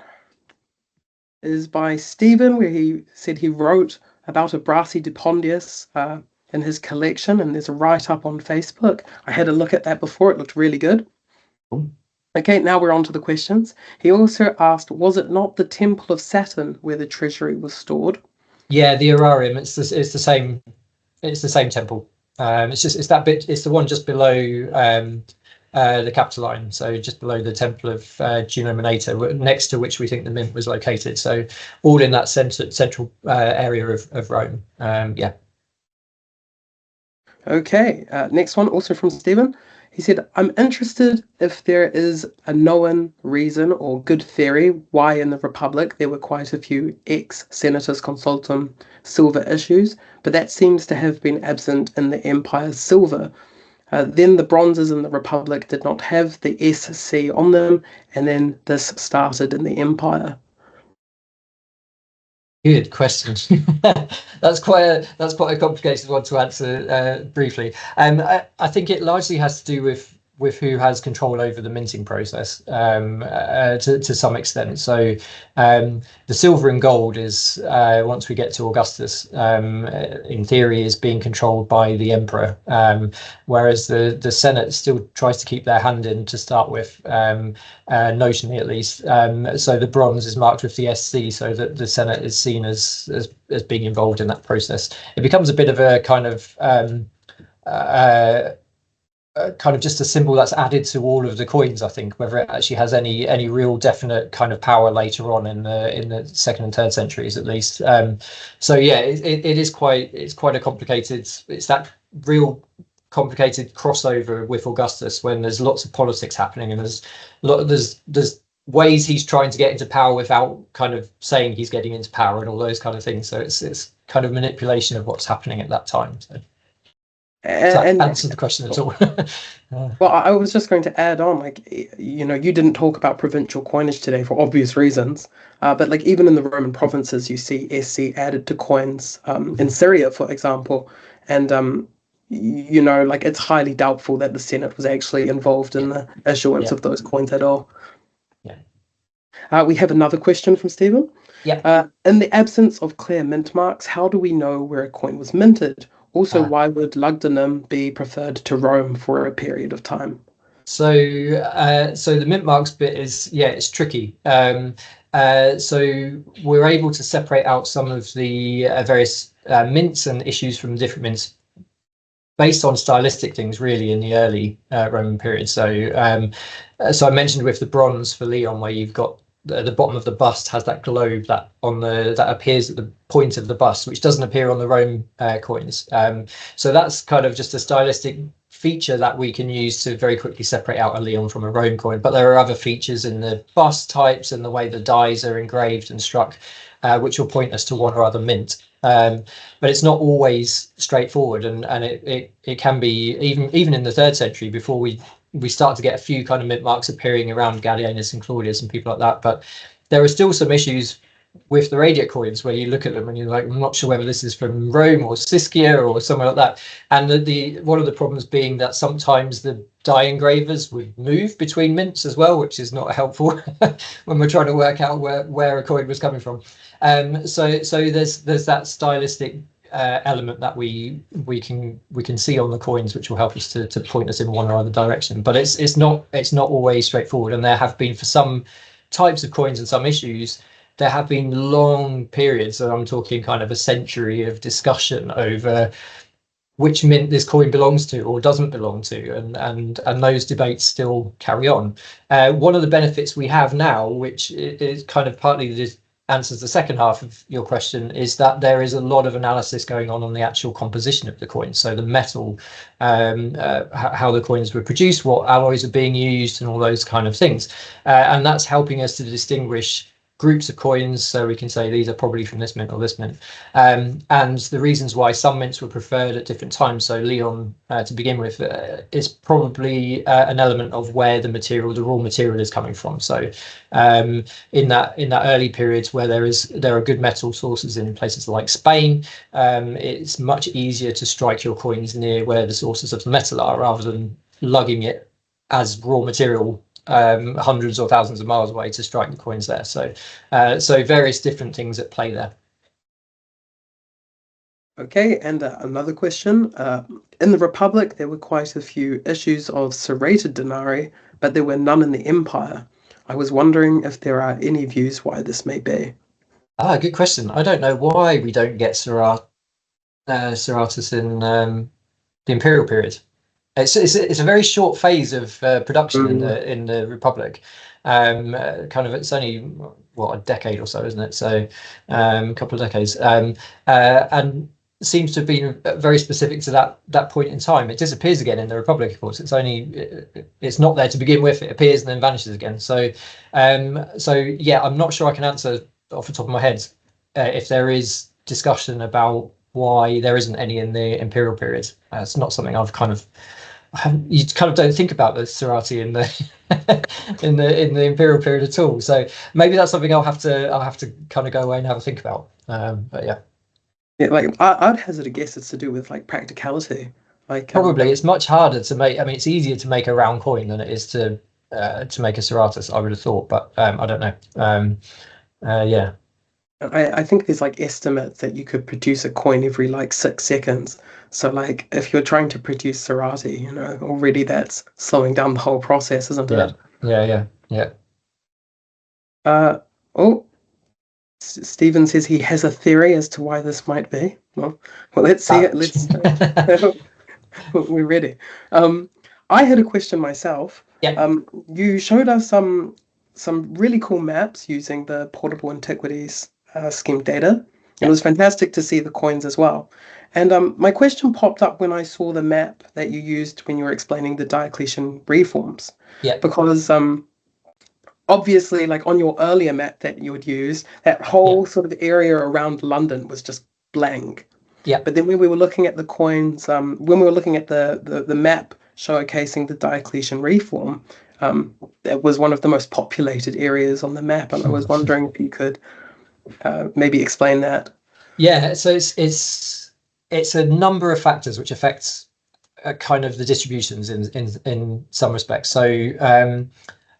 is by Stephen, where he said he wrote about a Brassi de Pondius in his collection, and there's a write-up on Facebook. I had a look at that before. It looked really good. Okay, now we're on to the questions. He also asked, was it not the Temple of Saturn where the treasury was stored? Yeah, the Orarium. It's the same. It's the same temple. It's that bit. It's the one just below the Capitoline, so just below the Temple of Juno Moneta, next to which we think the mint was located. So all in that central area of Rome. Yeah. Okay, next one, also from Stephen. He said, I'm interested if there is a known reason or good theory why in the Republic there were quite a few ex-senatus consultum silver issues, but that seems to have been absent in the Empire's silver. Then the bronzes in the Republic did not have the SC on them, and then this started in the Empire. Good question. That's quite a complicated one to answer briefly. I think it largely has to do with who has control over the minting process to some extent. So the silver and gold is once we get to Augustus, in theory, is being controlled by the emperor, whereas the Senate still tries to keep their hand in to start with, notionally at least. So the bronze is marked with the SC, so that the Senate is seen as being involved in that process. It becomes a bit of a kind of just a symbol that's added to all of the coins, I think, whether it actually has any real definite kind of power later on in the second and third centuries at least. So yeah, it's quite a complicated. It's that real complicated crossover with Augustus when there's lots of politics happening and there's ways he's trying to get into power without kind of saying he's getting into power and all those kind of things. So it's kind of manipulation of what's happening at that time. So. Does that answer the question at all? Well, I was just going to add on, like, you didn't talk about provincial coinage today for obvious reasons, but like even in the Roman provinces, you see SC added to coins in Syria, for example, and like it's highly doubtful that the Senate was actually involved in the issuance of those coins at all. Yeah. We have another question from Stephen. Yeah. In the absence of clear mint marks, how do we know where a coin was minted? Also, why would Lugdunum be preferred to Rome for a period of time? So the mint marks bit is, it's tricky. So we're able to separate out some of the various mints and issues from different mints based on stylistic things, really, in the early Roman period. So I mentioned with the bronze for Leon, where you've got the bottom of the bust has that globe that appears at the point of the bust, which doesn't appear on the Rome coins. So that's kind of just a stylistic feature that we can use to very quickly separate out a Leon from a Rome coin. But there are other features in the bust types and the way the dies are engraved and struck, which will point us to one or other mint. But it's not always straightforward, and it can be even in the 3rd century, before we start to get a few kind of mint marks appearing around Gallienus and Claudius and people like that. But there are still some issues with the radiate coins where you look at them and you're like, I'm not sure whether this is from Rome or Siscia or somewhere like that. And the one of the problems being that sometimes the die engravers would move between mints as well, which is not helpful when we're trying to work out where a coin was coming from. So there's that stylistic element that we can see on the coins, which will help us to point us in one or other direction. But it's not always straightforward, and there have been, for some types of coins and some issues, there have been long periods, so I'm talking kind of a century of discussion over which mint this coin belongs to or doesn't belong to, and those debates still carry on. One of the benefits we have now, which is kind of partly answers the second half of your question, is that there is a lot of analysis going on the actual composition of the coin. So the metal, how the coins were produced, what alloys are being used, and all those kind of things. And that's helping us to distinguish groups of coins, so we can say these are probably from this mint or this mint, and the reasons why some mints were preferred at different times. So Leon, to begin with, is probably an element of where the raw material is coming from. So in that early periods where there are good metal sources in places like Spain, it's much easier to strike your coins near where the sources of the metal are, rather than lugging it as raw material hundreds or thousands of miles away to strike the coins there. So various different things at play there. Okay, and another question. In the Republic, there were quite a few issues of serrated denarii, but there were none in the Empire. I was wondering if there are any views why this may be. Good question. I don't know why we don't get serratus in the Imperial period. It's a very short phase of production in the Republic. Kind of, it's only a decade or so, isn't it? So a couple of decades, and seems to have been very specific to that point in time. It disappears again in the Republic, of course. It's not there to begin with. It appears and then vanishes again. So yeah, I'm not sure I can answer off the top of my head if there is discussion about why there isn't any in the Imperial period. It's not something you kind of don't think about the serrati in the in the Imperial period at all. So maybe that's something I'll have to kind of go away and have a think about. But yeah. Yeah, like I'd hazard a guess it's to do with like practicality. Like probably it's much harder to make. I mean, it's easier to make a round coin than it is to make a serratus, I would have thought, but I don't know. Yeah. I think there's like estimates that you could produce a coin every like 6 seconds. So like if you're trying to produce serrati, already that's slowing down the whole process, isn't it? Yeah. Stephen says he has a theory as to why this might be. Well, let's see it. Let's. We're ready. I had a question myself. Yeah. You showed us some really cool maps using the portable antiquities scheme data. It was fantastic to see the coins as well. And my question popped up when I saw the map that you used when you were explaining the Diocletian reforms. Yeah. Because obviously, like on your earlier map that you would use, that whole sort of area around London was just blank. Yeah. But then when we were looking at the coins, when we were looking at the map showcasing the Diocletian reform, it was one of the most populated areas on the map, and I was wondering if you could maybe explain that. Yeah, so it's a number of factors which affects kind of the distributions in some respects. So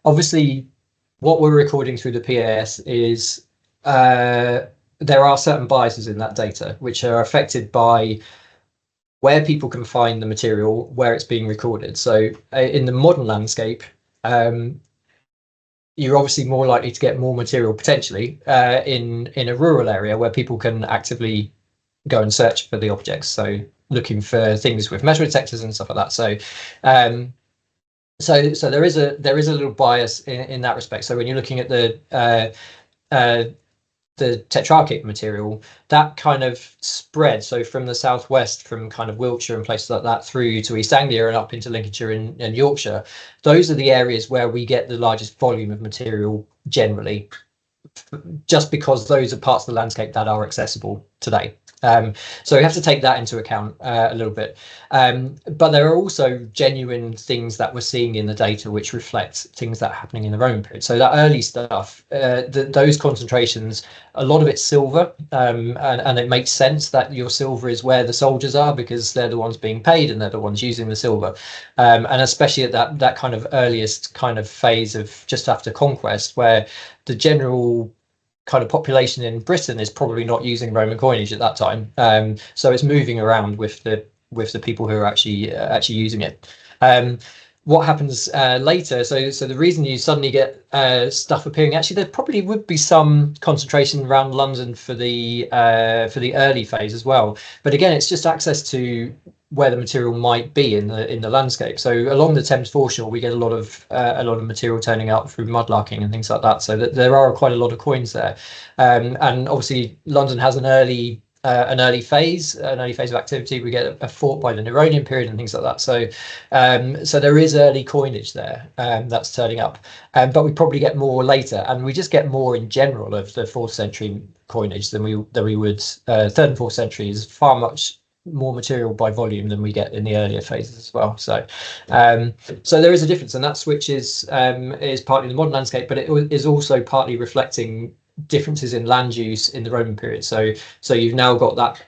obviously, what we're recording through the PAS is there are certain biases in that data which are affected by where people can find the material, where it's being recorded. So in the modern landscape, you're obviously more likely to get more material potentially in a rural area where people can actively go and search for the objects. So looking for things with metal detectors and stuff like that. So there is a little bias in that respect. So when you're looking at the tetrarchic material, that kind of spread. So from the southwest, from kind of Wiltshire and places like that through to East Anglia and up into Lincolnshire and Yorkshire, those are the areas where we get the largest volume of material generally, just because those are parts of the landscape that are accessible today. So we have to take that into account a little bit. But there are also genuine things that we're seeing in the data which reflect things that are happening in the Roman period. So that early stuff, those concentrations, a lot of it's silver, and it makes sense that your silver is where the soldiers are, because they're the ones being paid and they're the ones using the silver. And especially at that kind of earliest kind of phase of just after conquest, where the general kind of population in Britain is probably not using Roman coinage at that time, so it's moving around with the people who are actually using it. What happens later? So the reason you suddenly get stuff appearing, actually, there probably would be some concentration around London for the early phase as well. But again, it's just access to where the material might be in the landscape. So along the Thames foreshore, we get a lot of material turning up through mudlarking and things like that. So that there are quite a lot of coins there, and obviously London has an early phase of activity. We get a fort by the Neronian period and things like that. So there is early coinage there that's turning up, but we probably get more later, and we just get more in general of the 4th century coinage than we would 3rd and 4th century is far much more material by volume than we get in the earlier phases as well. So there is a difference, and that switch is partly the modern landscape, but it is also partly reflecting differences in land use in the Roman period. So you've now got that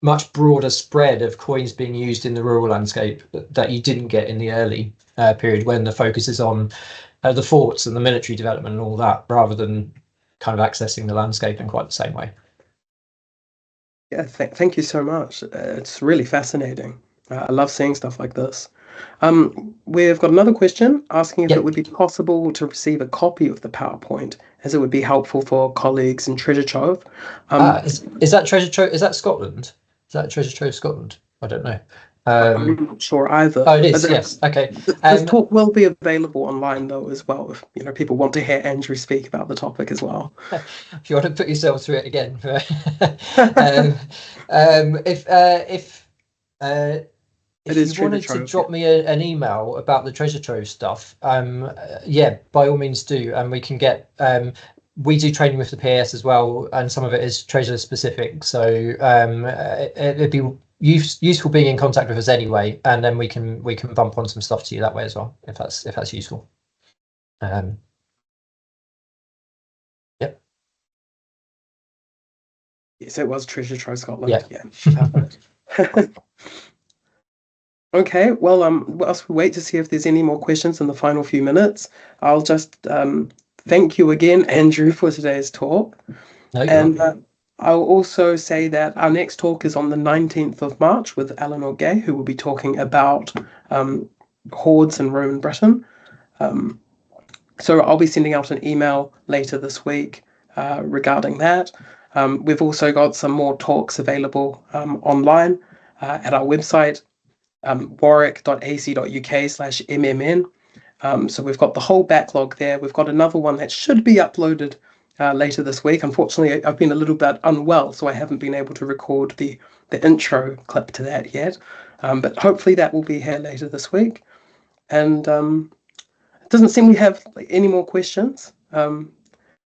much broader spread of coins being used in the rural landscape that you didn't get in the early period, when the focus is on the forts and the military development and all that, rather than kind of accessing the landscape in quite the same way. Yeah, thank you so much. It's really fascinating. I love seeing stuff like this. We've got another question asking if it would be possible to receive a copy of the PowerPoint, as it would be helpful for colleagues in Treasure Trove. Is that Treasure Trove? Is that Scotland? Is that Treasure Trove Scotland? I don't know. I'm not sure either. Oh, it is. Yes. Okay. This talk will be available online though as well, if people want to hear Andrew speak about the topic as well. If you want to put yourself through it again, if you wanted to drop me an email about the Treasure Trove stuff, yeah, by all means do, and we can get. We do training with the PS as well, and some of it is treasure specific. So it'd be useful being in contact with us anyway, and then we can bump on some stuff to you that way as well, if that's useful. Yep. Yes, it was Treasure Trove Scotland. Yeah. Okay, well, whilst we wait to see if there's any more questions in the final few minutes, I'll just thank you again, Andrew, for today's talk. And I'll also say that our next talk is on the 19th of March with Eleanor Gay, who will be talking about hoards in Roman Britain. So I'll be sending out an email later this week regarding that. We've also got some more talks available online at our website, warwick.ac.uk/mmn. So we've got the whole backlog there. We've got another one that should be uploaded later this week. Unfortunately, I've been a little bit unwell, so I haven't been able to record the intro clip to that yet. But hopefully that will be here later this week. And it doesn't seem we have any more questions.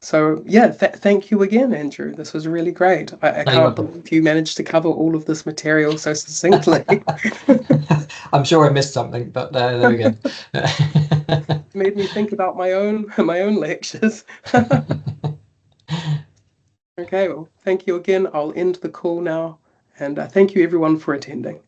So yeah, thank you again, Andrew. This was really great. I can't believe you managed to cover all of this material so succinctly. I'm sure I missed something, but there we go. Made me think about my own lectures. Okay, well, thank you again. I'll end the call now, and thank you everyone for attending.